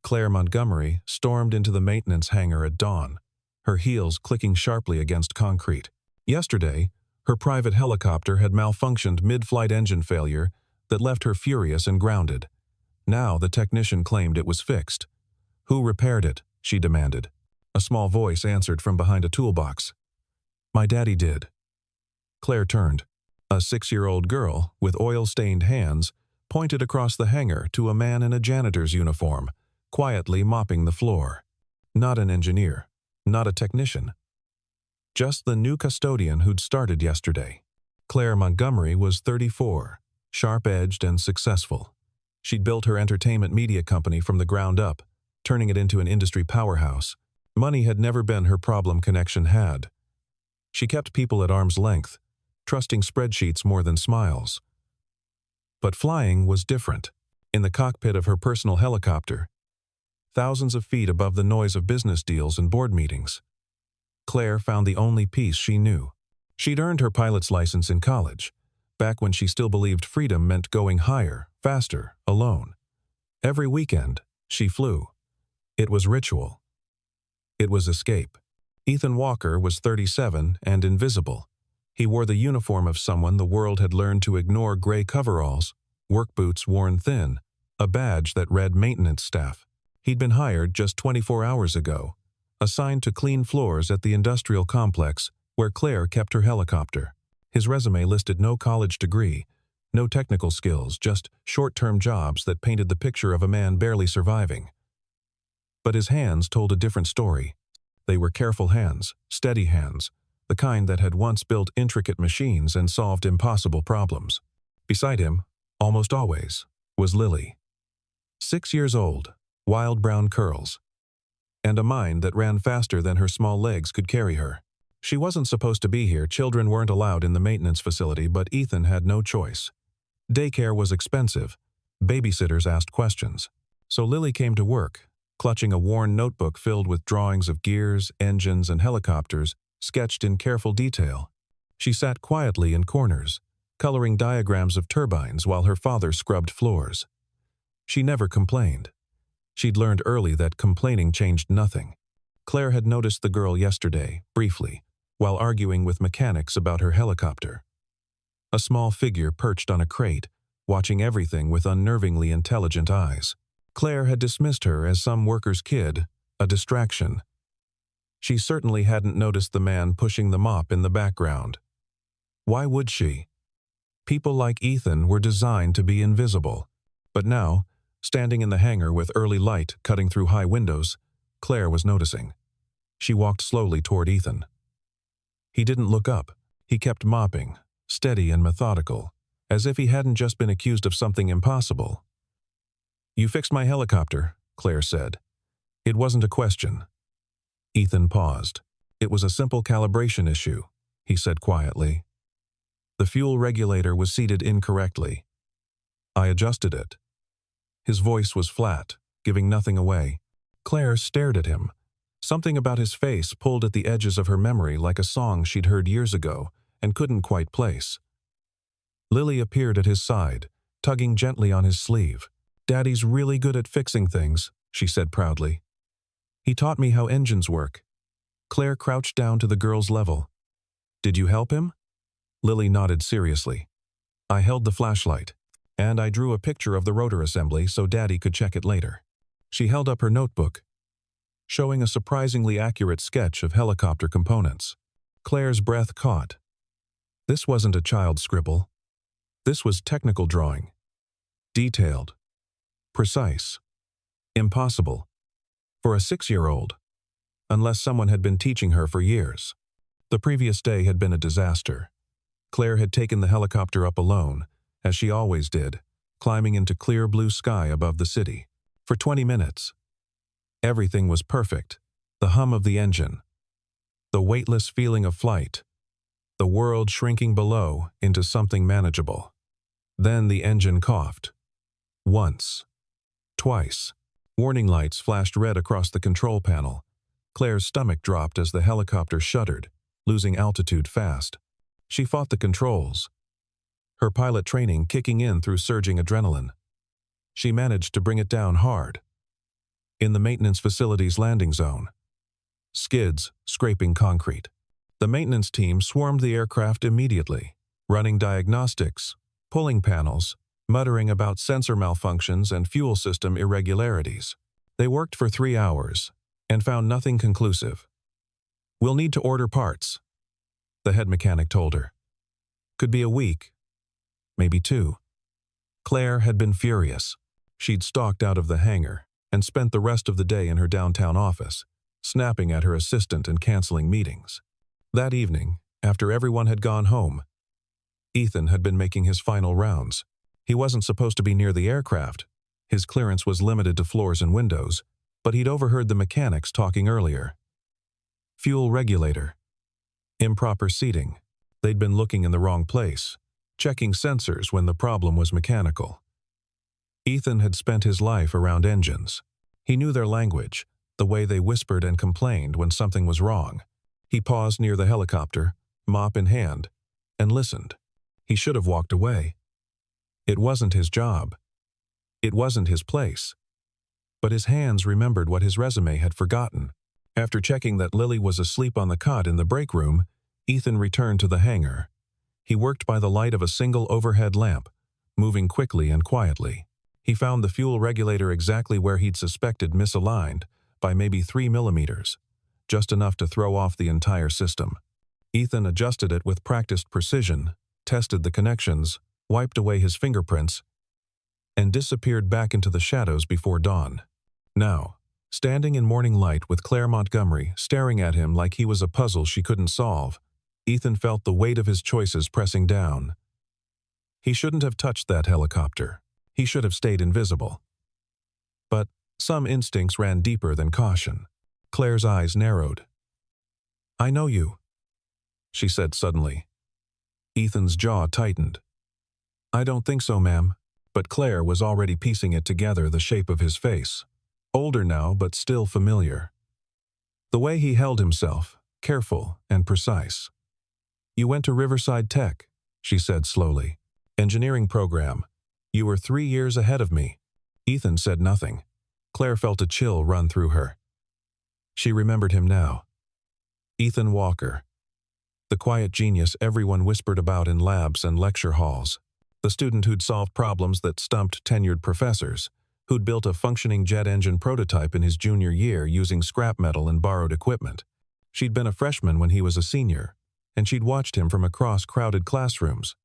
Claire Montgomery stormed into the maintenance hangar at dawn, her heels clicking sharply against concrete. Yesterday, her private helicopter had malfunctioned mid-flight engine failure that left her furious and grounded. Now the technician claimed it was fixed. "Who repaired it?" she demanded. A small voice answered from behind a toolbox. "My daddy did." Claire turned. A 6-year-old girl with oil-stained hands pointed across the hangar to a man in a janitor's uniform, quietly mopping the floor. Not an engineer, not a technician. Just the new custodian who'd started yesterday. Claire Montgomery was 34, sharp-edged and successful. She'd built her entertainment media company from the ground up, turning it into an industry powerhouse. Money had never been her problem, connection had. She kept people at arm's length, trusting spreadsheets more than smiles. But flying was different. In the cockpit of her personal helicopter, thousands of feet above the noise of business deals and board meetings, Claire found the only peace she knew. She'd earned her pilot's license in college, back when she still believed freedom meant going higher, faster, alone. Every weekend, she flew. It was ritual. It was escape. Ethan Walker was 37 and invisible. He wore the uniform of someone the world had learned to ignore: gray coveralls, work boots worn thin, a badge that read maintenance staff. He'd been hired just 24 hours ago, assigned to clean floors at the industrial complex where Claire kept her helicopter. His resume listed no college degree, no technical skills, just short-term jobs that painted the picture of a man barely surviving. But his hands told a different story. They were careful hands, steady hands, the kind that had once built intricate machines and solved impossible problems. Beside him, almost always, was Lily. 6 years old, wild brown curls, and a mind that ran faster than her small legs could carry her. She wasn't supposed to be here. Children weren't allowed in the maintenance facility, but Ethan had no choice. Daycare was expensive. Babysitters asked questions. So Lily came to work, clutching a worn notebook filled with drawings of gears, engines, and helicopters sketched in careful detail. She sat quietly in corners, coloring diagrams of turbines while her father scrubbed floors. She never complained. She'd learned early that complaining changed nothing. Claire had noticed the girl yesterday, briefly, while arguing with mechanics about her helicopter. A small figure perched on a crate, watching everything with unnervingly intelligent eyes. Claire had dismissed her as some worker's kid, a distraction. She certainly hadn't noticed the man pushing the mop in the background. Why would she? People like Ethan were designed to be invisible. But now, standing in the hangar with early light cutting through high windows, Claire was noticing. She walked slowly toward Ethan. He didn't look up. He kept mopping, steady and methodical, as if he hadn't just been accused of something impossible. "You fixed my helicopter," Claire said. It wasn't a question. Ethan paused. "It was a simple calibration issue," he said quietly. "The fuel regulator was seated incorrectly. I adjusted it." His voice was flat, giving nothing away. Claire stared at him. Something about his face pulled at the edges of her memory like a song she'd heard years ago and couldn't quite place. Lily appeared at his side, tugging gently on his sleeve. "Daddy's really good at fixing things," she said proudly. "He taught me how engines work." Claire crouched down to the girl's level. "Did you help him?" Lily nodded seriously. "I held the flashlight, and I drew a picture of the rotor assembly so Daddy could check it later." She held up her notebook, showing a surprisingly accurate sketch of helicopter components. Claire's breath caught. This wasn't a child's scribble. This was technical drawing. Detailed. Precise. Impossible. For a 6-year-old, unless someone had been teaching her for years. The previous day had been a disaster. Claire had taken the helicopter up alone, as she always did, climbing into clear blue sky above the city. For 20 minutes. Everything was perfect. The hum of the engine. The weightless feeling of flight. The world shrinking below into something manageable. Then the engine coughed. Once. Twice. Warning lights flashed red across the control panel. Claire's stomach dropped as the helicopter shuddered, losing altitude fast. She fought the controls, her pilot training kicking in through surging adrenaline. She managed to bring it down hard. in the maintenance facility's landing zone. Skids scraping concrete. The maintenance team swarmed the aircraft immediately, running diagnostics, pulling panels, muttering about sensor malfunctions and fuel system irregularities. They worked for 3 hours and found nothing conclusive. "We'll need to order parts," the head mechanic told her. "Could be a week, maybe 2. Claire had been furious. She'd stalked out of the hangar and spent the rest of the day in her downtown office, snapping at her assistant and canceling meetings. That evening, after everyone had gone home, Ethan had been making his final rounds. He wasn't supposed to be near the aircraft. His clearance was limited to floors and windows, but he'd overheard the mechanics talking earlier. Fuel regulator. Improper seating. They'd been looking in the wrong place, checking sensors when the problem was mechanical. Ethan had spent his life around engines. He knew their language, the way they whispered and complained when something was wrong. He paused near the helicopter, mop in hand, and listened. He should have walked away. It wasn't his job. It wasn't his place. But his hands remembered what his resume had forgotten. After checking that Lily was asleep on the cot in the break room, Ethan returned to the hangar. He worked by the light of a single overhead lamp, moving quickly and quietly. He found the fuel regulator exactly where he'd suspected misaligned, by maybe 3 millimeters, just enough to throw off the entire system. Ethan adjusted it with practiced precision, tested the connections, wiped away his fingerprints, and disappeared back into the shadows before dawn. Now, standing in morning light with Claire Montgomery staring at him like he was a puzzle she couldn't solve, Ethan felt the weight of his choices pressing down. He shouldn't have touched that helicopter. He should have stayed invisible. But some instincts ran deeper than caution. Claire's eyes narrowed. "I know you," she said suddenly. Ethan's jaw tightened. "I don't think so, ma'am." But Claire was already piecing it together, the shape of his face. Older now, but still familiar. The way he held himself, careful and precise. "You went to Riverside Tech," she said slowly. "Engineering program. You were 3 years ahead of me." Ethan said nothing. Claire felt a chill run through her. She remembered him now. Ethan Walker. The quiet genius everyone whispered about in labs and lecture halls. The student who'd solved problems that stumped tenured professors, who'd built a functioning jet engine prototype in his junior year using scrap metal and borrowed equipment. She'd been a freshman when he was a senior, and she'd watched him from across crowded classrooms.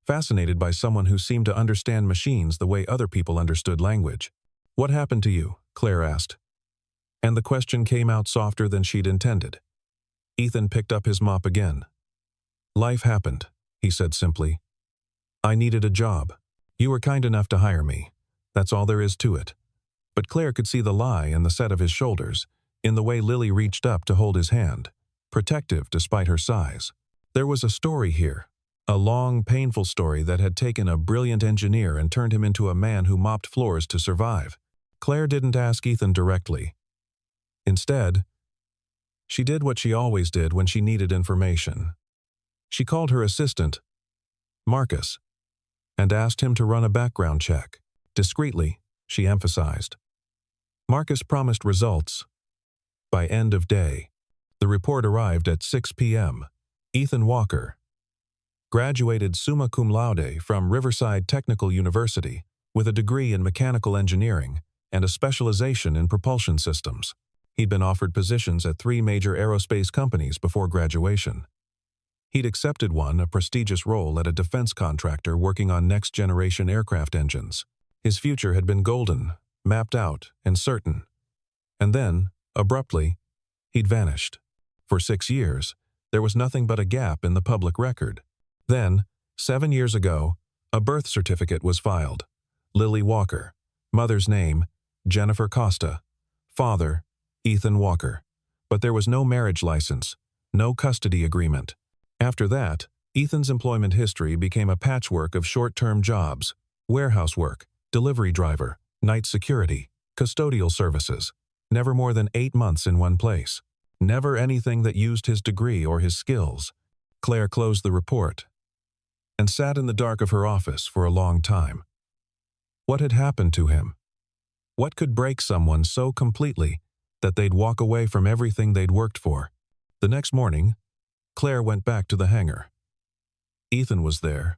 Fascinated by someone who seemed to understand machines the way other people understood language. "What happened to you?" Claire asked. And the question came out softer than she'd intended. Ethan picked up his mop again. "Life happened," he said simply. "I needed a job. You were kind enough to hire me. That's all there is to it." But Claire could see the lie in the set of his shoulders, in the way Lily reached up to hold his hand, protective despite her size. There was a story here, a long, painful story that had taken a brilliant engineer and turned him into a man who mopped floors to survive. Claire didn't ask Ethan directly. Instead, she did what she always did when she needed information. She called her assistant, Marcus, and asked him to run a background check. Discreetly, she emphasized. Marcus promised results. By end of day, the report arrived at 6 p.m. Ethan Walker, graduated summa cum laude from Riverside Technical University with a degree in mechanical engineering and a specialization in propulsion systems. He'd been offered positions at 3 major aerospace companies before graduation. He'd accepted one, a prestigious role at a defense contractor working on next-generation aircraft engines. His future had been golden, mapped out, and certain. And then, abruptly, he'd vanished. For 6 years, there was nothing but a gap in the public record. Then, 7 years ago, a birth certificate was filed. Lily Walker. Mother's name, Jennifer Costa. Father, Ethan Walker. But there was no marriage license, no custody agreement. After that, Ethan's employment history became a patchwork of short-term jobs, warehouse work, delivery driver, night security, custodial services. Never more than 8 months in one place. Never anything that used his degree or his skills. Claire closed the report and sat in the dark of her office for a long time. What had happened to him? What could break someone so completely that they'd walk away from everything they'd worked for? The next morning, Claire went back to the hangar. Ethan was there,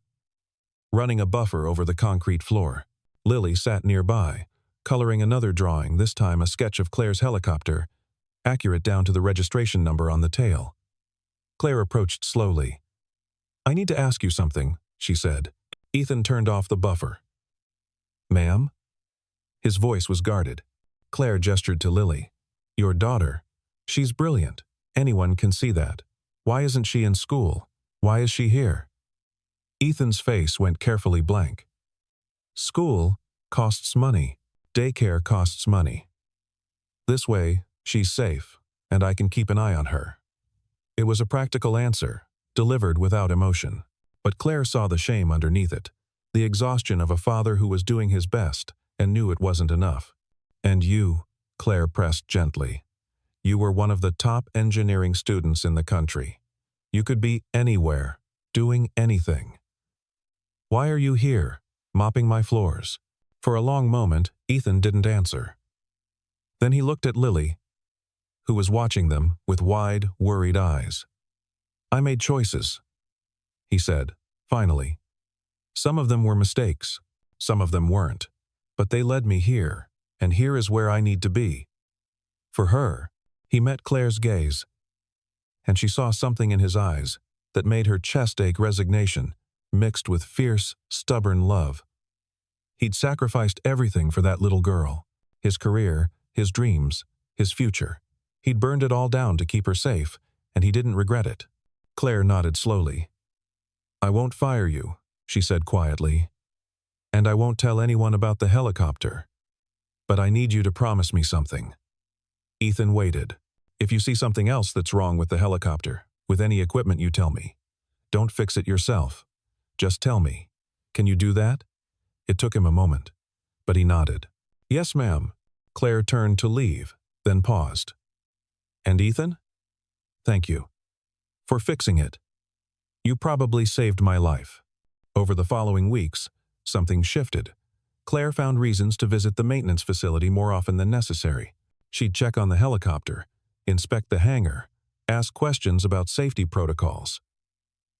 running a buffer over the concrete floor. Lily sat nearby, coloring another drawing, this time a sketch of Claire's helicopter, accurate down to the registration number on the tail. Claire approached slowly. "I need to ask you something," she said. Ethan turned off the buffer. "Ma'am?" His voice was guarded. Claire gestured to Lily. "Your daughter. She's brilliant. Anyone can see that. Why isn't she in school? Why is she here?" Ethan's face went carefully blank. "School costs money. Daycare costs money. This way, she's safe, and I can keep an eye on her." It was a practical answer, delivered without emotion. But Claire saw the shame underneath it, the exhaustion of a father who was doing his best and knew it wasn't enough. "And you," Claire pressed gently. "You were one of the top engineering students in the country. You could be anywhere, doing anything. Why are you here, mopping my floors?" For a long moment, Ethan didn't answer. Then he looked at Lily, who was watching them with wide, worried eyes. "I made choices," he said, finally. "Some of them were mistakes, some of them weren't, but they led me here, and here is where I need to be." For her, he met Claire's gaze, and she saw something in his eyes that made her chest ache resignation, mixed with fierce, stubborn love. He'd sacrificed everything for that little girl, his career, his dreams, his future. He'd burned it all down to keep her safe, and he didn't regret it. Claire nodded slowly. "I won't fire you," she said quietly. "And I won't tell anyone about the helicopter. But I need you to promise me something." Ethan waited. "If you see something else that's wrong with the helicopter, with any equipment, you tell me. Don't fix it yourself. Just tell me. Can you do that?" It took him a moment, but he nodded. "Yes, ma'am." Claire turned to leave, then paused. "And Ethan? Thank you for fixing it. You probably saved my life." Over the following weeks, something shifted. Claire found reasons to visit the maintenance facility more often than necessary. She'd check on the helicopter, inspect the hangar, ask questions about safety protocols.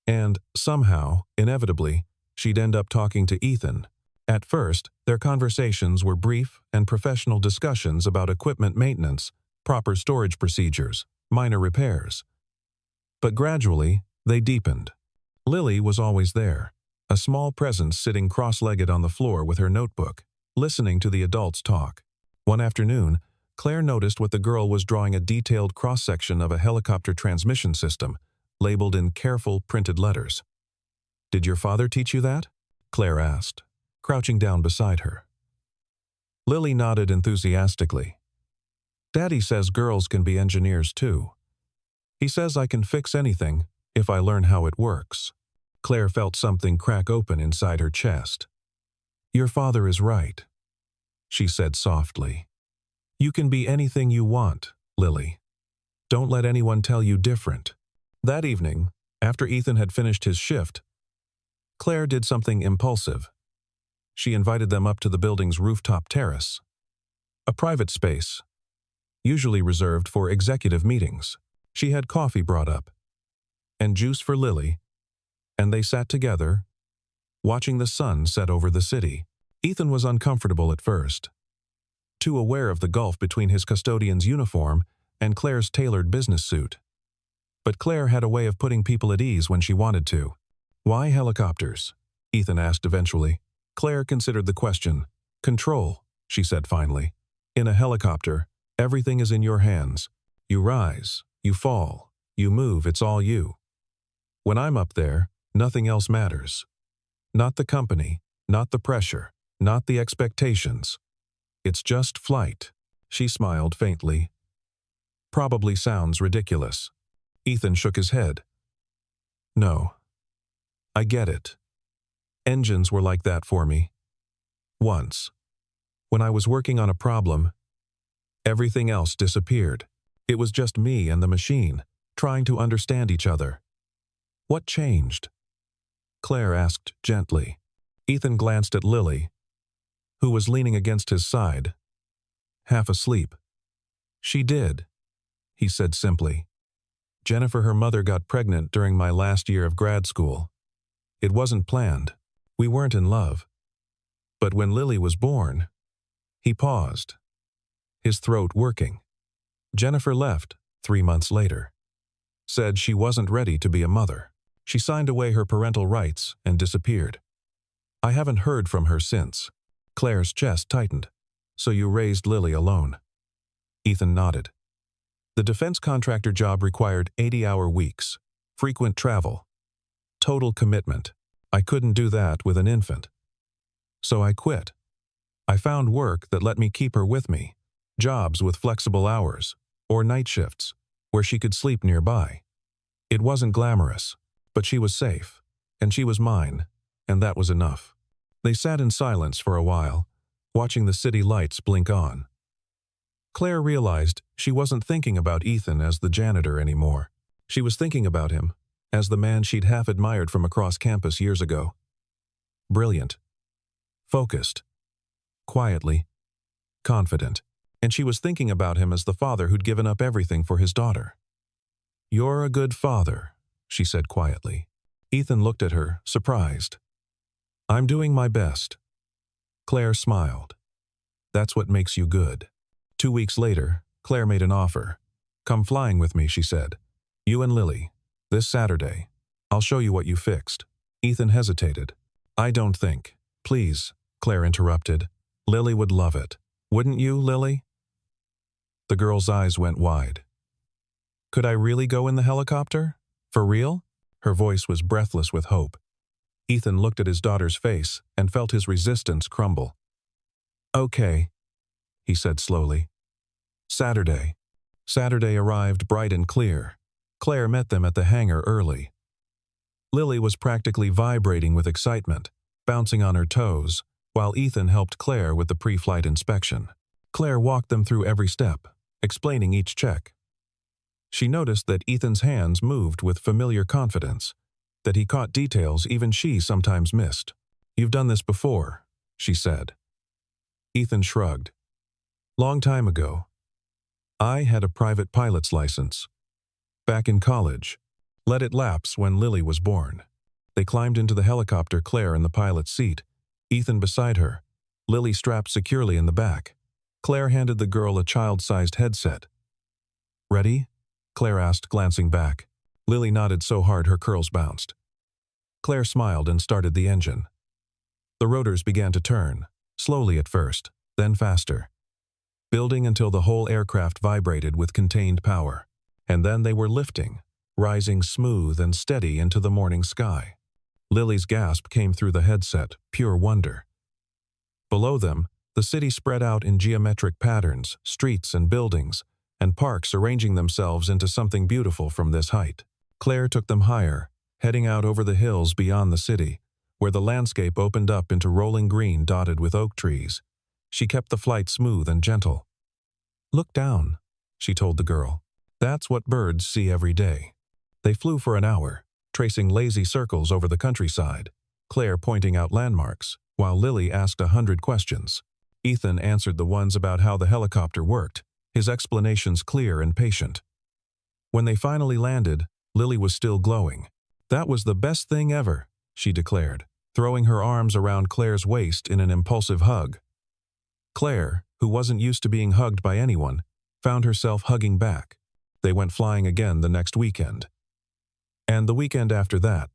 And somehow, inevitably, she'd end up talking to Ethan. At first, their conversations were brief and professional discussions about equipment maintenance, proper storage procedures, minor repairs. But gradually, they deepened. Lily was always there, a small presence sitting cross-legged on the floor with her notebook, listening to the adults talk. One afternoon, Claire noticed what the girl was drawing, a detailed cross-section of a helicopter transmission system, labeled in careful printed letters. "Did your father teach you that?" Claire asked, crouching down beside her. Lily nodded enthusiastically. "Daddy says girls can be engineers too. He says I can fix anything if I learn how it works." Claire felt something crack open inside her chest. "Your father is right," she said softly. "You can be anything you want, Lily. Don't let anyone tell you different." That evening, after Ethan had finished his shift, Claire did something impulsive. She invited them up to the building's rooftop terrace, a private space, usually reserved for executive meetings. She had coffee brought up, and juice for Lily, and they sat together, watching the sun set over the city. Ethan was uncomfortable at first, too aware of the gulf between his custodian's uniform and Claire's tailored business suit. But Claire had a way of putting people at ease when she wanted to. "Why helicopters?" Ethan asked eventually. Claire considered the question. "Control," she said finally. "In a helicopter, everything is in your hands. You rise, you fall, you move, it's all you. When I'm up there, nothing else matters. Not the company, not the pressure, not the expectations. It's just flight." She smiled faintly. "Probably sounds ridiculous." Ethan shook his head. "No. I get it. Engines were like that for me. Once. When I was working on a problem, everything else disappeared. It was just me and the machine, trying to understand each other." "What changed?" Claire asked gently. Ethan glanced at Lily, who was leaning against his side, half asleep. "She did," he said simply. "Jennifer, her mother, got pregnant during my last year of grad school. It wasn't planned. We weren't in love. But when Lily was born..." He paused, his throat working. "Jennifer left 3 months later. Said she wasn't ready to be a mother. She signed away her parental rights and disappeared. I haven't heard from her since." Claire's chest tightened. "So you raised Lily alone?" Ethan nodded. "The defense contractor job required 80-hour weeks, frequent travel, total commitment. I couldn't do that with an infant. So I quit. I found work that let me keep her with me, jobs with flexible hours, or night shifts, where she could sleep nearby. It wasn't glamorous, but she was safe, and she was mine, and that was enough." They sat in silence for a while, watching the city lights blink on. Claire realized she wasn't thinking about Ethan as the janitor anymore. She was thinking about him as the man she'd half admired from across campus years ago. Brilliant, focused, quietly confident, and she was thinking about him as the father who'd given up everything for his daughter. "You're a good father," she said quietly. Ethan looked at her, surprised. "I'm doing my best." Claire smiled. "That's what makes you good." 2 weeks later, Claire made an offer. "Come flying with me," she said. "You and Lily. This Saturday. I'll show you what you fixed." Ethan hesitated. "I don't think." "Please," Claire interrupted. "Lily would love it. Wouldn't you, Lily?" The girl's eyes went wide. "Could I really go in the helicopter? For real?" Her voice was breathless with hope. Ethan looked at his daughter's face and felt his resistance crumble. "Okay," he said slowly. Saturday. Saturday arrived bright and clear. Claire met them at the hangar early. Lily was practically vibrating with excitement, bouncing on her toes, while Ethan helped Claire with the pre-flight inspection. Claire walked them through every step, explaining each check. She noticed that Ethan's hands moved with familiar confidence, that he caught details even she sometimes missed. "You've done this before," she said. Ethan shrugged. "Long time ago. I had a private pilot's license. Back in college. Let it lapse when Lily was born." They climbed into the helicopter, Claire in the pilot's seat, Ethan beside her, Lily strapped securely in the back. Claire handed the girl a child-sized headset. "Ready?" Claire asked, glancing back. Lily nodded so hard her curls bounced. Claire smiled and started the engine. The rotors began to turn, slowly at first, then faster, building until the whole aircraft vibrated with contained power. And then they were lifting, rising smooth and steady into the morning sky. Lily's gasp came through the headset, pure wonder. Below them, the city spread out in geometric patterns, streets and buildings, and parks arranging themselves into something beautiful from this height. Claire took them higher, heading out over the hills beyond the city, where the landscape opened up into rolling green dotted with oak trees. She kept the flight smooth and gentle. "Look down," she told the girl. "That's what birds see every day." They flew for an hour, tracing lazy circles over the countryside, Claire pointing out landmarks, while Lily asked 100 questions. Ethan answered the ones about how the helicopter worked, his explanations clear and patient. When they finally landed, Lily was still glowing. "That was the best thing ever," she declared, throwing her arms around Claire's waist in an impulsive hug. Claire, who wasn't used to being hugged by anyone, found herself hugging back. They went flying again the next weekend. And the weekend after that.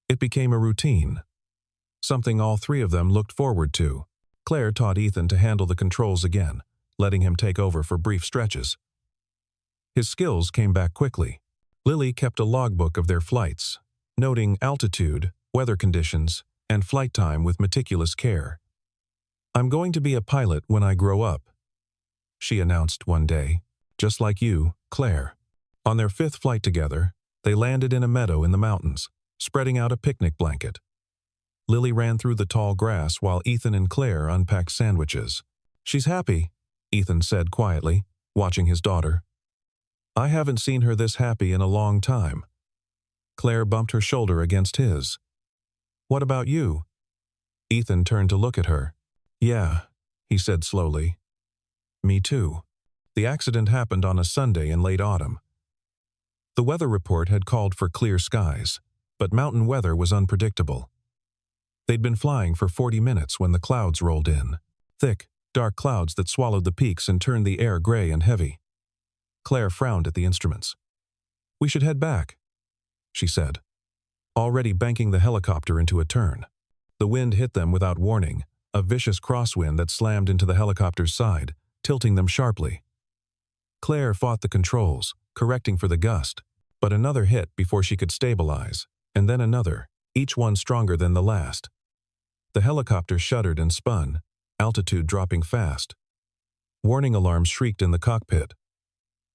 It became a routine, something all three of them looked forward to. Claire taught Ethan to handle the controls again, letting him take over for brief stretches. His skills came back quickly. Lily kept a logbook of their flights, noting altitude, weather conditions, and flight time with meticulous care. "I'm going to be a pilot when I grow up," she announced one day. "Just like you, Claire." On their 5th flight together, they landed in a meadow in the mountains, spreading out a picnic blanket. Lily ran through the tall grass while Ethan and Claire unpacked sandwiches. "She's happy," Ethan said quietly, watching his daughter. "I haven't seen her this happy in a long time." Claire bumped her shoulder against his. "What about you?" Ethan turned to look at her. "Yeah," he said slowly. Me too. The accident happened on a Sunday in late autumn. The weather report had called for clear skies, but mountain weather was unpredictable. They'd been flying for 40 minutes when the clouds rolled in. Thick, dark clouds that swallowed the peaks and turned the air gray and heavy. Claire frowned at the instruments. "We should head back," she said, already banking the helicopter into a turn. The wind hit them without warning, a vicious crosswind that slammed into the helicopter's side, tilting them sharply. Claire fought the controls, correcting for the gust, but another hit before she could stabilize, and then another, each one stronger than the last. The helicopter shuddered and spun, altitude dropping fast. Warning alarms shrieked in the cockpit.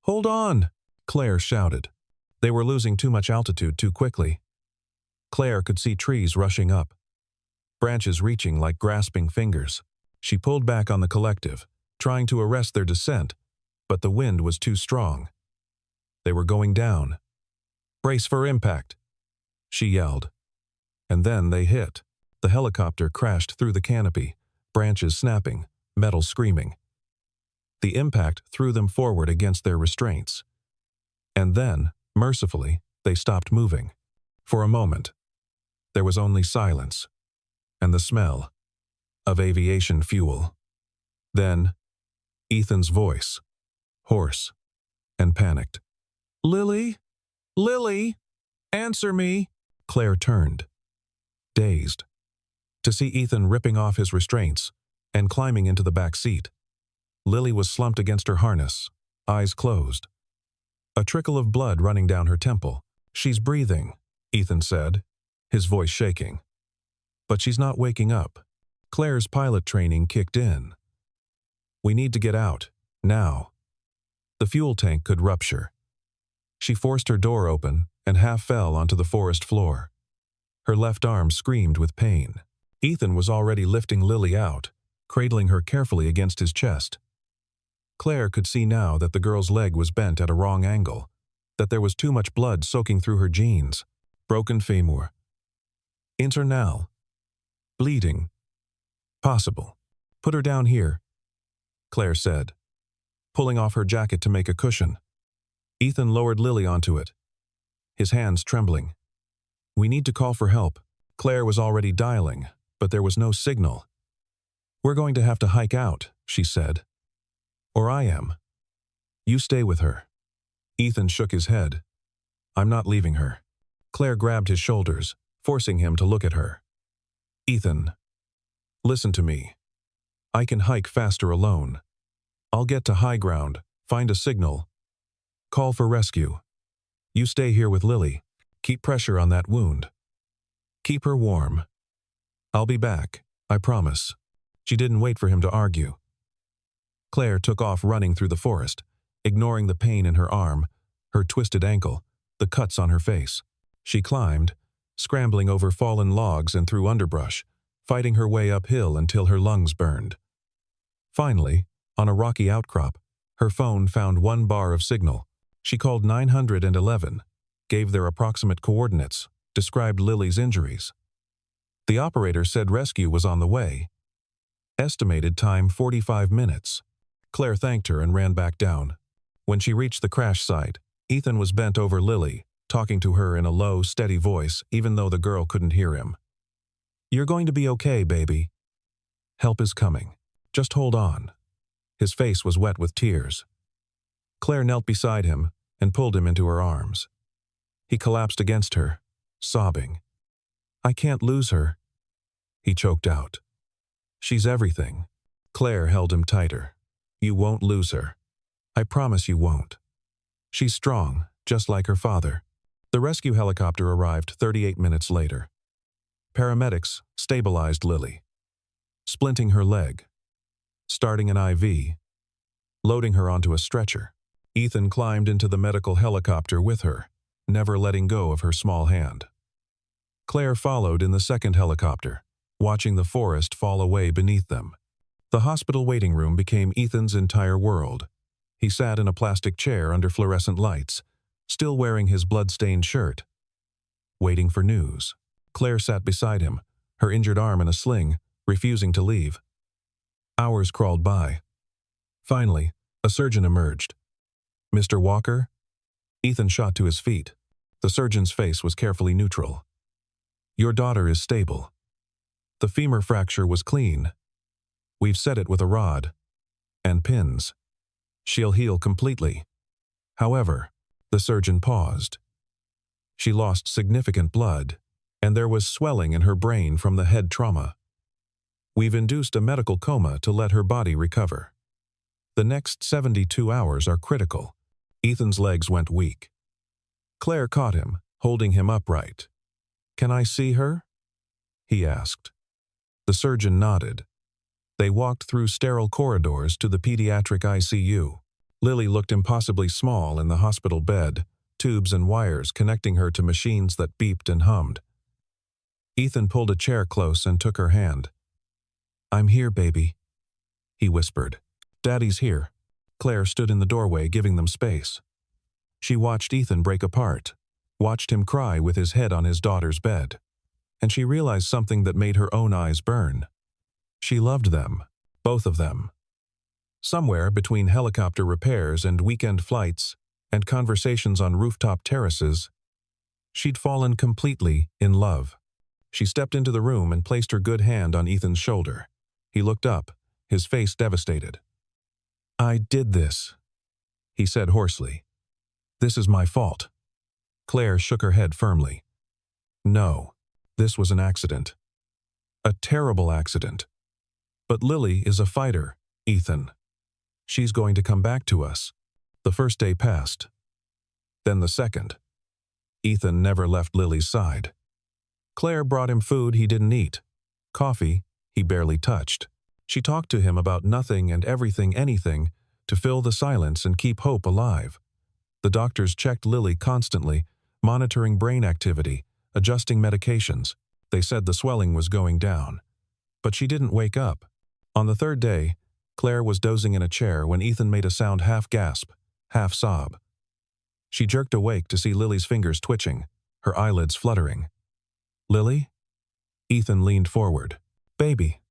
"Hold on!" Claire shouted. They were losing too much altitude too quickly. Claire could see trees rushing up, branches reaching like grasping fingers. She pulled back on the collective, trying to arrest their descent, but the wind was too strong. They were going down. "Brace for impact," she yelled. And then they hit. The helicopter crashed through the canopy, branches snapping, metal screaming. The impact threw them forward against their restraints. And then, mercifully, they stopped moving. For a moment, there was only silence, and the smell of aviation fuel. Then, Ethan's voice, hoarse and panicked. "Lily? Lily? Answer me!" Claire turned, dazed, to see Ethan ripping off his restraints and climbing into the back seat. Lily was slumped against her harness, eyes closed. A trickle of blood running down her temple. "She's breathing," Ethan said, his voice shaking. "But she's not waking up." Claire's pilot training kicked in. "We need to get out, now." The fuel tank could rupture. She forced her door open and half fell onto the forest floor. Her left arm screamed with pain. Ethan was already lifting Lily out, cradling her carefully against his chest. Claire could see now that the girl's leg was bent at a wrong angle, that there was too much blood soaking through her jeans. Broken femur. Internal. Bleeding. Possible. "Put her down here," Claire said, pulling off her jacket to make a cushion. Ethan lowered Lily onto it, his hands trembling. "We need to call for help." Claire was already dialing, but there was no signal. "We're going to have to hike out," she said. "Or I am. You stay with her." Ethan shook his head. "I'm not leaving her." Claire grabbed his shoulders, forcing him to look at her. "Ethan, listen to me. I can hike faster alone. I'll get to high ground, find a signal. Call for rescue. You stay here with Lily. Keep pressure on that wound. Keep her warm. I'll be back, I promise." She didn't wait for him to argue. Claire took off running through the forest, ignoring the pain in her arm, her twisted ankle, the cuts on her face. She climbed, scrambling over fallen logs and through underbrush, fighting her way uphill until her lungs burned. Finally, on a rocky outcrop, her phone found one bar of signal. She called 911, gave their approximate coordinates, described Lily's injuries. The operator said rescue was on the way. Estimated time 45 minutes. Claire thanked her and ran back down. When she reached the crash site, Ethan was bent over Lily, talking to her in a low, steady voice, even though the girl couldn't hear him. "You're going to be okay, baby. Help is coming. Just hold on." His face was wet with tears. Claire knelt beside him and pulled him into her arms. He collapsed against her, sobbing. "I can't lose her," he choked out. "She's everything." Claire held him tighter. "You won't lose her. I promise you won't. She's strong, just like her father." The rescue helicopter arrived 38 minutes later. Paramedics stabilized Lily, splinting her leg, starting an IV, loading her onto a stretcher. Ethan climbed into the medical helicopter with her, never letting go of her small hand. Claire followed in the second helicopter, watching the forest fall away beneath them. The hospital waiting room became Ethan's entire world. He sat in a plastic chair under fluorescent lights, still wearing his blood-stained shirt, waiting for news. Claire sat beside him, her injured arm in a sling, refusing to leave. Hours crawled by. Finally, a surgeon emerged. "Mr. Walker?" Ethan shot to his feet. The surgeon's face was carefully neutral. "Your daughter is stable. The femur fracture was clean. We've set it with a rod and pins. She'll heal completely. However," the surgeon paused. "She lost significant blood, and there was swelling in her brain from the head trauma. We've induced a medical coma to let her body recover. The next 72 hours are critical." Ethan's legs went weak. Claire caught him, holding him upright. "Can I see her?" he asked. The surgeon nodded. They walked through sterile corridors to the pediatric ICU. Lily looked impossibly small in the hospital bed, tubes and wires connecting her to machines that beeped and hummed. Ethan pulled a chair close and took her hand. "I'm here, baby," he whispered. "Daddy's here." Claire stood in the doorway, giving them space. She watched Ethan break apart, watched him cry with his head on his daughter's bed, and she realized something that made her own eyes burn. She loved them, both of them. Somewhere between helicopter repairs and weekend flights and conversations on rooftop terraces, she'd fallen completely in love. She stepped into the room and placed her good hand on Ethan's shoulder. He looked up, his face devastated. "I did this," he said hoarsely. "This is my fault." Claire shook her head firmly. "No, this was an accident. A terrible accident. But Lily is a fighter, Ethan. She's going to come back to us." The first day passed. Then the second. Ethan never left Lily's side. Claire brought him food he didn't eat. Coffee he barely touched. She talked to him about nothing and everything, anything, to fill the silence and keep hope alive. The doctors checked Lily constantly, monitoring brain activity, adjusting medications. They said the swelling was going down. But she didn't wake up. On the third day, Claire was dozing in a chair when Ethan made a sound half gasp, half sob. She jerked awake to see Lily's fingers twitching, her eyelids fluttering. "Lily?" Ethan leaned forward. "Baby,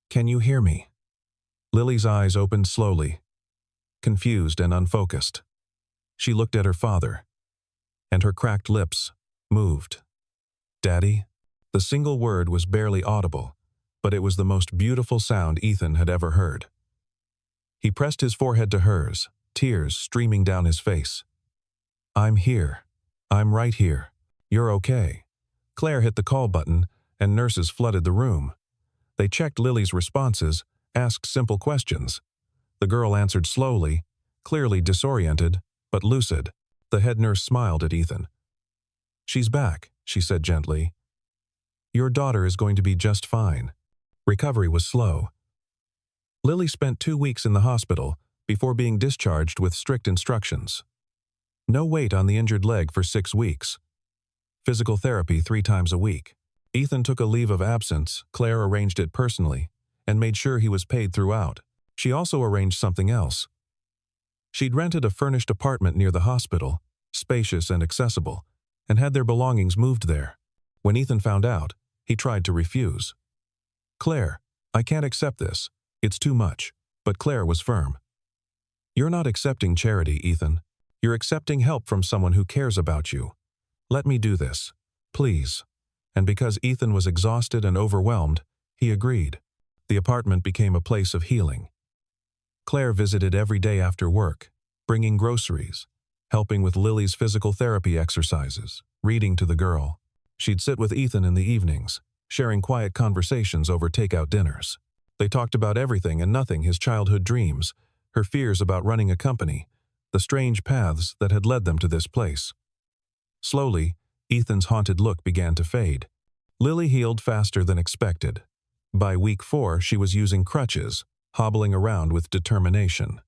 can you hear me?" Lily's eyes opened slowly, confused and unfocused. She looked at her father, and her cracked lips moved. "Daddy?" The single word was barely audible, but it was the most beautiful sound Ethan had ever heard. He pressed his forehead to hers, tears streaming down his face. "I'm here. I'm right here. You're okay." Claire hit the call button, and nurses flooded the room. They checked Lily's responses, asked simple questions. The girl answered slowly, clearly disoriented, but lucid. The head nurse smiled at Ethan. "She's back," she said gently. "Your daughter is going to be just fine." Recovery was slow. Lily spent 2 weeks in the hospital before being discharged with strict instructions. No weight on the injured leg for 6 weeks. Physical therapy 3 times a week. Ethan took a leave of absence. Claire arranged it personally and made sure he was paid throughout. She also arranged something else. She'd rented a furnished apartment near the hospital, spacious and accessible, and had their belongings moved there. When Ethan found out, he tried to refuse. "Claire, I can't accept this. It's too much." But Claire was firm. "You're not accepting charity, Ethan. You're accepting help from someone who cares about you. Let me do this, please." And because Ethan was exhausted and overwhelmed, he agreed. The apartment became a place of healing. Claire visited every day after work, bringing groceries, helping with Lily's physical therapy exercises, reading to the girl. She'd sit with Ethan in the evenings, sharing quiet conversations over takeout dinners. They talked about everything and nothing: his childhood dreams, her fears about running a company, the strange paths that had led them to this place. Slowly, Ethan's haunted look began to fade. Lily healed faster than expected. By week 4, she was using crutches, hobbling around with determination.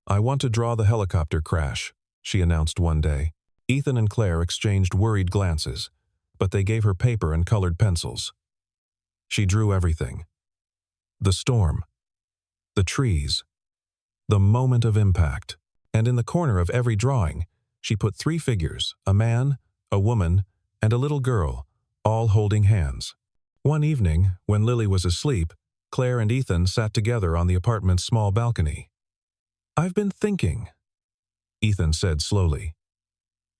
"I want to draw the helicopter crash," she announced one day. Ethan and Claire exchanged worried glances, but they gave her paper and colored pencils. She drew everything. The storm, the trees, the moment of impact, and in the corner of every drawing, she put 3 figures: a man, a woman, and a little girl, all holding hands. One evening, when Lily was asleep, Claire and Ethan sat together on the apartment's small balcony. I've been thinking, Ethan said slowly,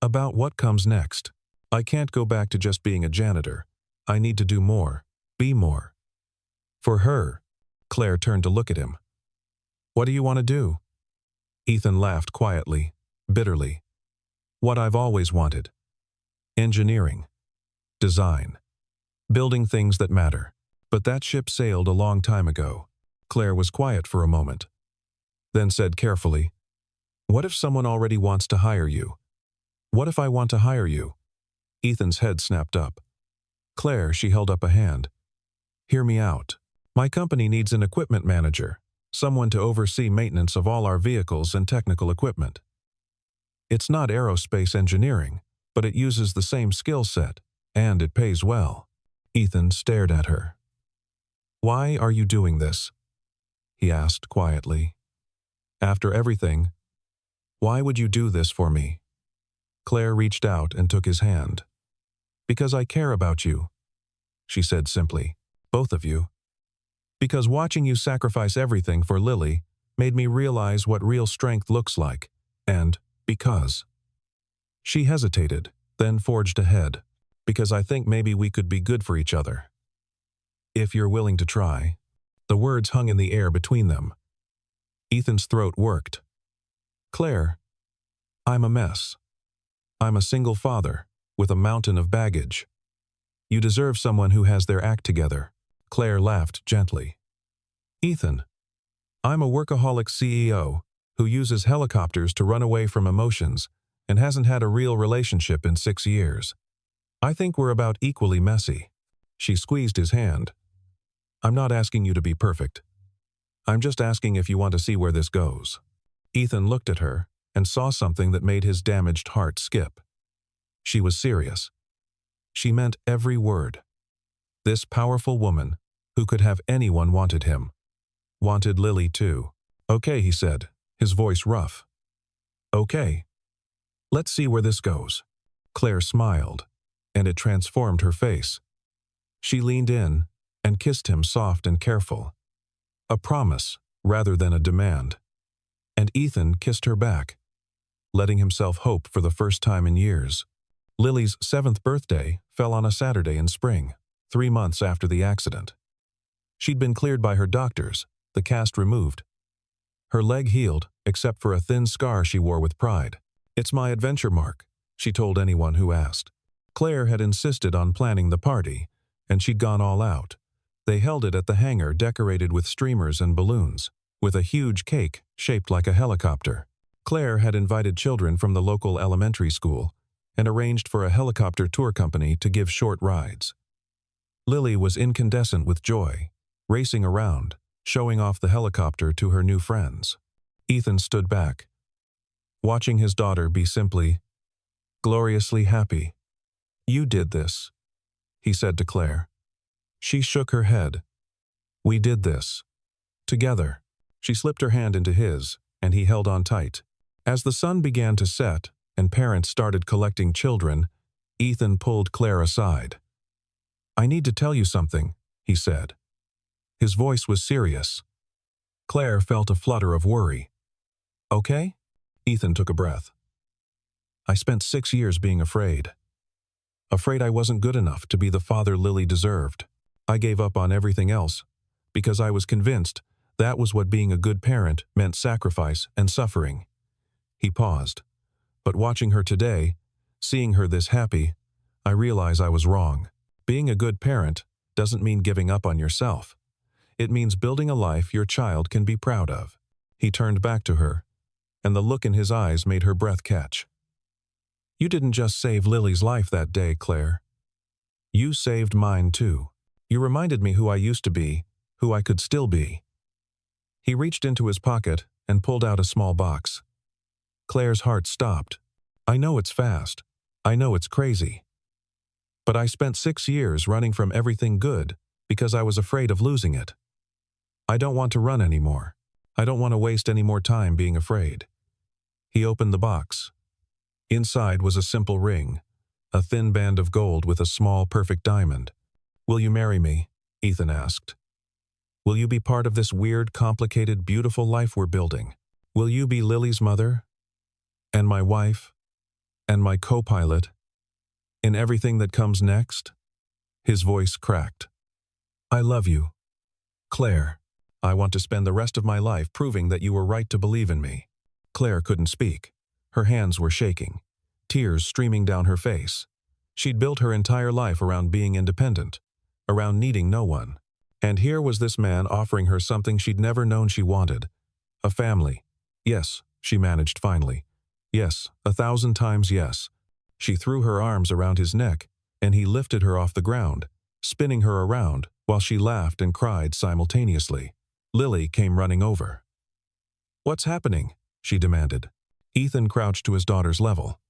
about what comes next. I can't go back to just being a janitor. I need to do more, be more. For her. Claire turned to look at him. What do you want to do? Ethan laughed quietly, bitterly. What I've always wanted. Engineering. Design. Building things that matter. But that ship sailed a long time ago. Claire was quiet for a moment, then said carefully, What if someone already wants to hire you? What if I want to hire you? Ethan's head snapped up. Claire, she held up a hand. Hear me out. My company needs an equipment manager, someone to oversee maintenance of all our vehicles and technical equipment. It's not aerospace engineering, but it uses the same skill set, and it pays well. Ethan stared at her. Why are you doing this? He asked quietly. After everything, why would you do this for me? Claire reached out and took his hand. Because I care about you, she said simply, both of you. Because watching you sacrifice everything for Lily made me realize what real strength looks like, and because. She hesitated, then forged ahead. Because I think maybe we could be good for each other. If you're willing to try. The words hung in the air between them. Ethan's throat worked. Claire, I'm a mess. I'm a single father, with a mountain of baggage. You deserve someone who has their act together. Claire laughed gently. Ethan, I'm a workaholic CEO who uses helicopters to run away from emotions and hasn't had a real relationship in 6 years. I think we're about equally messy. She squeezed his hand. I'm not asking you to be perfect. I'm just asking if you want to see where this goes. Ethan looked at her and saw something that made his damaged heart skip. She was serious. She meant every word. This powerful woman, who could have anyone, wanted him. Wanted Lily too. Okay, he said, his voice rough. Okay. Let's see where this goes. Claire smiled, and it transformed her face. She leaned in and kissed him soft and careful. A promise rather than a demand. And Ethan kissed her back, letting himself hope for the first time in years. Lily's 7th birthday fell on a Saturday in spring, 3 months after the accident. She'd been cleared by her doctors, the cast removed. Her leg healed, except for a thin scar she wore with pride. It's my adventure mark, she told anyone who asked. Claire had insisted on planning the party, and she'd gone all out. They held it at the hangar decorated with streamers and balloons, with a huge cake shaped like a helicopter. Claire had invited children from the local elementary school and arranged for a helicopter tour company to give short rides. Lily was incandescent with joy, racing around, showing off the helicopter to her new friends. Ethan stood back, watching his daughter be simply, gloriously happy. You did this, he said to Claire. She shook her head. We did this. Together. She slipped her hand into his, and he held on tight. As the sun began to set and parents started collecting children, Ethan pulled Claire aside. I need to tell you something, he said. His voice was serious. Claire felt a flutter of worry. Okay? Ethan took a breath. I spent 6 years being afraid. Afraid I wasn't good enough to be the father Lily deserved. I gave up on everything else, because I was convinced that was what being a good parent meant: sacrifice and suffering. He paused. But watching her today, seeing her this happy, I realize I was wrong. Being a good parent doesn't mean giving up on yourself. It means building a life your child can be proud of. He turned back to her, and the look in his eyes made her breath catch. You didn't just save Lily's life that day, Claire. You saved mine too. You reminded me who I used to be, who I could still be. He reached into his pocket and pulled out a small box. Claire's heart stopped. I know it's fast. I know it's crazy. But I spent 6 years running from everything good because I was afraid of losing it. I don't want to run anymore. I don't want to waste any more time being afraid. He opened the box. Inside was a simple ring, a thin band of gold with a small, perfect diamond. Will you marry me? Ethan asked. Will you be part of this weird, complicated, beautiful life we're building? Will you be Lily's mother? And my wife? And my co-pilot? In everything that comes next? His voice cracked. I love you. Claire, I want to spend the rest of my life proving that you were right to believe in me. Claire couldn't speak. Her hands were shaking, tears streaming down her face. She'd built her entire life around being independent, around needing no one. And here was this man offering her something she'd never known she wanted. A family. Yes, she managed finally. Yes, 1,000 times yes. She threw her arms around his neck, and he lifted her off the ground, spinning her around while she laughed and cried simultaneously. Lily came running over. What's happening? She demanded. Ethan crouched to his daughter's level.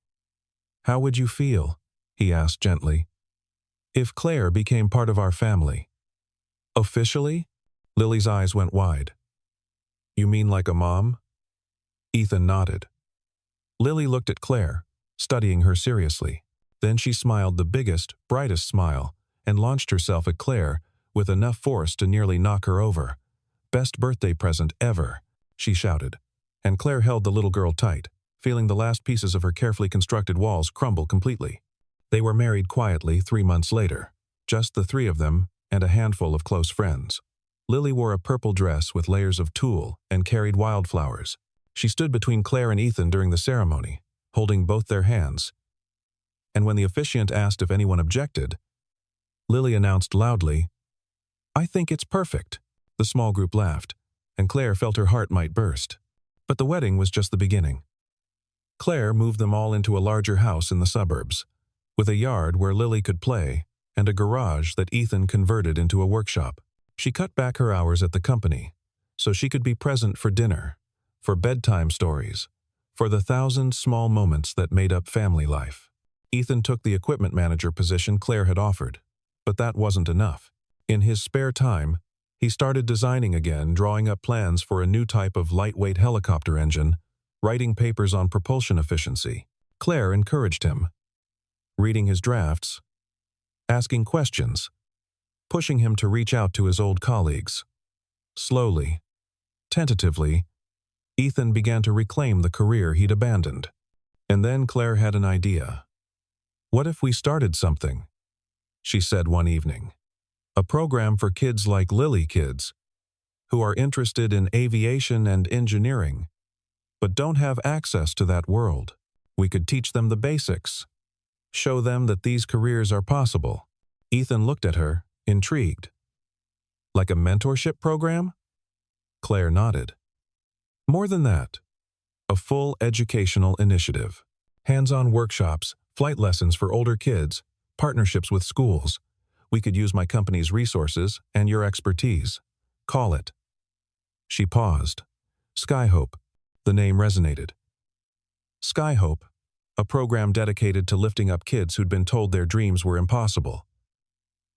How would you feel? He asked gently. If Claire became part of our family. Officially? Lily's eyes went wide. You mean like a mom? Ethan nodded. Lily looked at Claire, studying her seriously. Then she smiled the biggest, brightest smile and launched herself at Claire with enough force to nearly knock her over. Best birthday present ever, she shouted. And Claire held the little girl tight, feeling the last pieces of her carefully constructed walls crumble completely. They were married quietly 3 months later, just the 3 of them and a handful of close friends. Lily wore a purple dress with layers of tulle and carried wildflowers. She stood between Claire and Ethan during the ceremony, holding both their hands. And when the officiant asked if anyone objected, Lily announced loudly, I think it's perfect. The small group laughed, and Claire felt her heart might burst. But the wedding was just the beginning. Claire moved them all into a larger house in the suburbs, with a yard where Lily could play and a garage that Ethan converted into a workshop. She cut back her hours at the company so she could be present for dinner, for bedtime stories, for the 1,000 small moments that made up family life. Ethan took the equipment manager position Claire had offered, but that wasn't enough. In his spare time, he started designing again, drawing up plans for a new type of lightweight helicopter engine, writing papers on propulsion efficiency. Claire encouraged him, reading his drafts, asking questions, pushing him to reach out to his old colleagues. Slowly, tentatively, Ethan began to reclaim the career he'd abandoned. And then Claire had an idea. What if we started something? She said one evening. A program for kids like Lily kids, who are interested in aviation and engineering, but don't have access to that world. We could teach them the basics, show them that these careers are possible. Ethan looked at her, intrigued. Like a mentorship program? Claire nodded. More than that. A full educational initiative. Hands-on workshops, flight lessons for older kids, partnerships with schools. We could use my company's resources and your expertise. Call it. She paused. Skyhope. The name resonated. Skyhope, a program dedicated to lifting up kids who'd been told their dreams were impossible.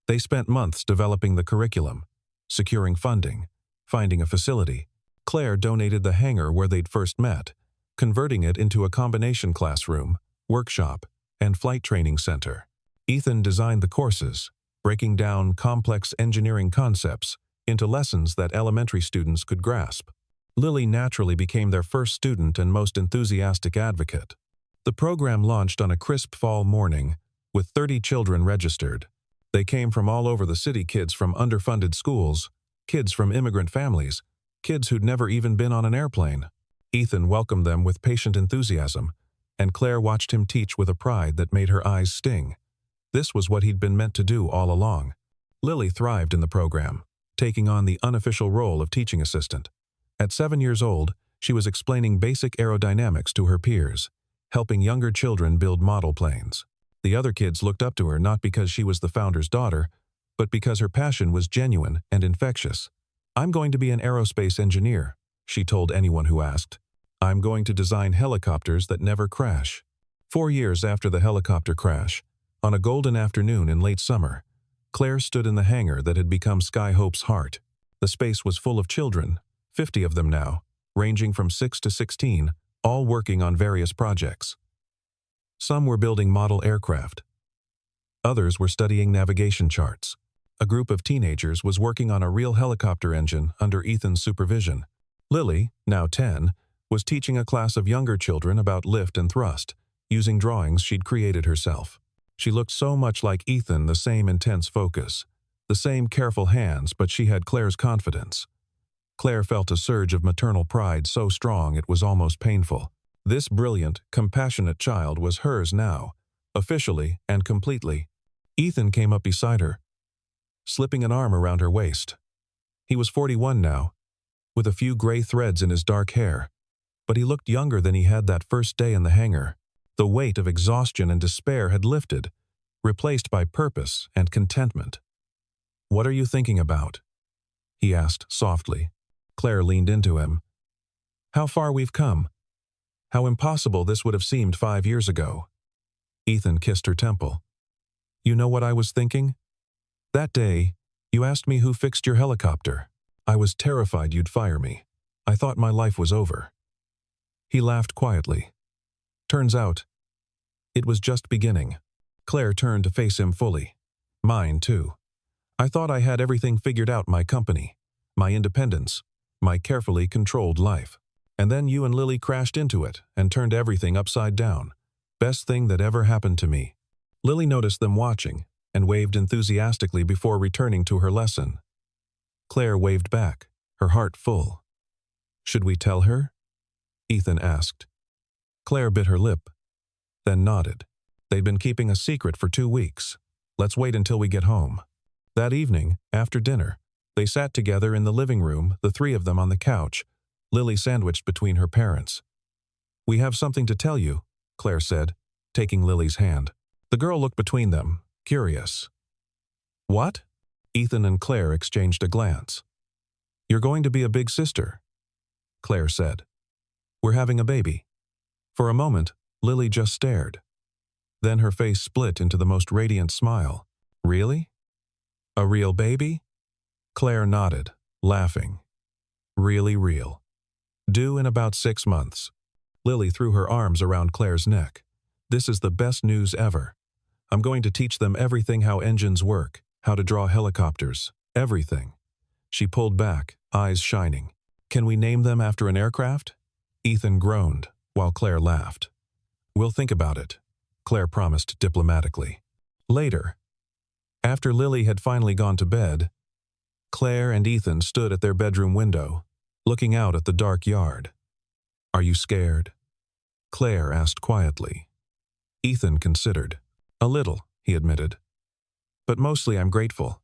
They spent months developing the curriculum, securing funding, finding a facility. Claire donated the hangar where they'd first met, converting it into a combination classroom, workshop, and flight training center. Ethan designed the courses, breaking down complex engineering concepts into lessons that elementary students could grasp. Lily naturally became their first student and most enthusiastic advocate. The program launched on a crisp fall morning, with 30 children registered. They came from all over the city, kids from underfunded schools, kids from immigrant families, kids who'd never even been on an airplane. Ethan welcomed them with patient enthusiasm, and Claire watched him teach with a pride that made her eyes sting. This was what he'd been meant to do all along. Lily thrived in the program, taking on the unofficial role of teaching assistant. At 7 years old, she was explaining basic aerodynamics to her peers, helping younger children build model planes. The other kids looked up to her not because she was the founder's daughter, but because her passion was genuine and infectious. I'm going to be an aerospace engineer, she told anyone who asked. I'm going to design helicopters that never crash. 4 years after the helicopter crash, on a golden afternoon in late summer, Claire stood in the hangar that had become Skyhope's heart. The space was full of children, 50 of them now, ranging from 6 to 16, all working on various projects. Some were building model aircraft. Others were studying navigation charts. A group of teenagers was working on a real helicopter engine under Ethan's supervision. Lily, now 10, was teaching a class of younger children about lift and thrust, using drawings she'd created herself. She looked so much like Ethan, the same intense focus, the same careful hands, but she had Claire's confidence. Claire felt a surge of maternal pride so strong it was almost painful. This brilliant, compassionate child was hers now, officially and completely. Ethan came up beside her, slipping an arm around her waist. He was 41 now, with a few gray threads in his dark hair, but he looked younger than he had that first day in the hangar. The weight of exhaustion and despair had lifted, replaced by purpose and contentment. "What are you thinking about?" he asked softly. Claire leaned into him. "How far we've come. How impossible this would have seemed 5 years ago." Ethan kissed her temple. "You know what I was thinking? That day, you asked me who fixed your helicopter. I was terrified you'd fire me. I thought my life was over." He laughed quietly. "Turns out, it was just beginning." Claire turned to face him fully. "Mine, too. I thought I had everything figured out, my company, my independence, my carefully controlled life. And then you and Lily crashed into it and turned everything upside down. Best thing that ever happened to me." Lily noticed them watching and waved enthusiastically before returning to her lesson. Claire waved back, her heart full. "Should we tell her?" Ethan asked. Claire bit her lip, then nodded. "They'd been keeping a secret for 2 weeks. Let's wait until we get home." That evening, after dinner, they sat together in the living room, the three of them on the couch, Lily sandwiched between her parents. "We have something to tell you," Claire said, taking Lily's hand. The girl looked between them, curious. "What?" Ethan and Claire exchanged a glance. "You're going to be a big sister," Claire said. "We're having a baby." For a moment, Lily just stared. Then her face split into the most radiant smile. "Really? A real baby?" Claire nodded, laughing. "Really real. Due in about 6 months." Lily threw her arms around Claire's neck. "This is the best news ever. I'm going to teach them everything, how engines work, how to draw helicopters, everything." She pulled back, eyes shining. "Can we name them after an aircraft?" Ethan groaned, while Claire laughed. "We'll think about it," Claire promised diplomatically. Later, after Lily had finally gone to bed, Claire and Ethan stood at their bedroom window, looking out at the dark yard. "Are you scared?" Claire asked quietly. Ethan considered. "A little," he admitted. "But mostly I'm grateful.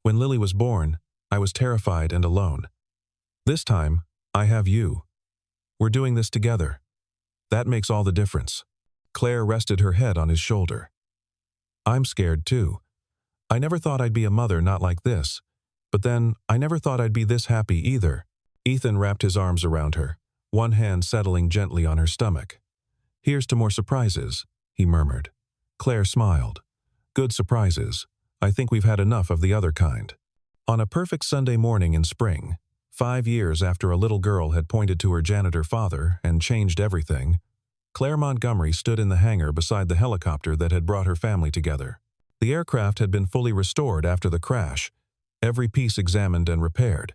When Lily was born, I was terrified and alone. This time, I have you. We're doing this together. That makes all the difference." Claire rested her head on his shoulder. "I'm scared too. I never thought I'd be a mother, not like this. But then, I never thought I'd be this happy either." Ethan wrapped his arms around her, one hand settling gently on her stomach. "Here's to more surprises," he murmured. Claire smiled. "Good surprises. I think we've had enough of the other kind." On a perfect Sunday morning in spring, 5 years after a little girl had pointed to her janitor father and changed everything, Claire Montgomery stood in the hangar beside the helicopter that had brought her family together. The aircraft had been fully restored after the crash, every piece examined and repaired.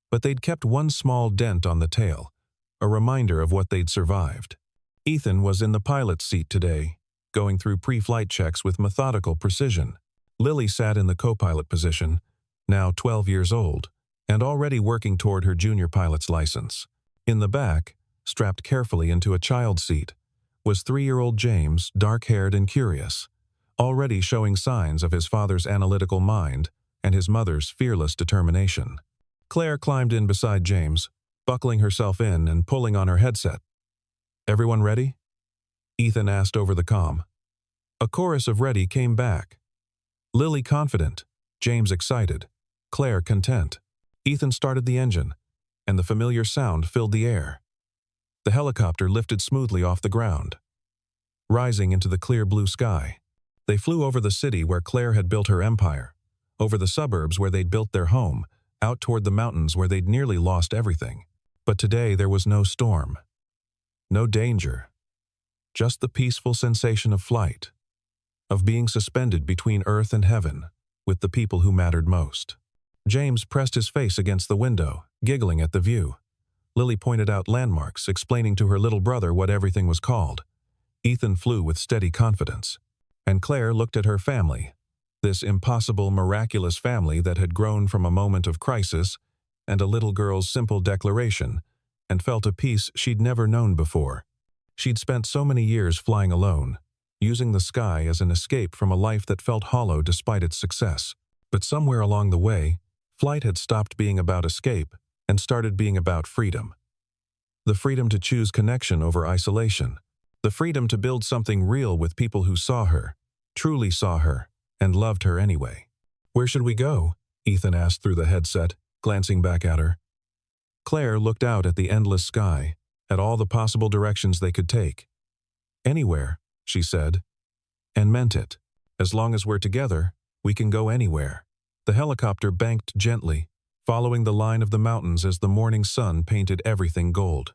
But they'd kept one small dent on the tail, a reminder of what they'd survived. Ethan was in the pilot's seat today, going through pre-flight checks with methodical precision. Lily sat in the co-pilot position, now 12 years old, and already working toward her junior pilot's license. In the back, strapped carefully into a child seat, was 3-year-old James, dark-haired and curious, already showing signs of his father's analytical mind and his mother's fearless determination. Claire climbed in beside James, buckling herself in and pulling on her headset. "Everyone ready?" Ethan asked over the comm. A chorus of ready came back. Lily confident, James excited, Claire content. Ethan started the engine, and the familiar sound filled the air. The helicopter lifted smoothly off the ground, rising into the clear blue sky. They flew over the city where Claire had built her empire, over the suburbs where they'd built their home, out toward the mountains where they'd nearly lost everything. But today there was no storm, no danger, just the peaceful sensation of flight, of being suspended between earth and heaven with the people who mattered most. James pressed his face against the window, giggling at the view. Lily pointed out landmarks, explaining to her little brother what everything was called. Ethan flew with steady confidence. And Claire looked at her family, this impossible, miraculous family that had grown from a moment of crisis and a little girl's simple declaration, and felt a peace she'd never known before. She'd spent so many years flying alone, using the sky as an escape from a life that felt hollow despite its success. But somewhere along the way, flight had stopped being about escape and started being about freedom. The freedom to choose connection over isolation. The freedom to build something real with people who saw her, truly saw her, and loved her anyway. "Where should we go?" Ethan asked through the headset, glancing back at her. Claire looked out at the endless sky, at all the possible directions they could take. "Anywhere," she said, and meant it. "As long as we're together, we can go anywhere." The helicopter banked gently, following the line of the mountains as the morning sun painted everything gold.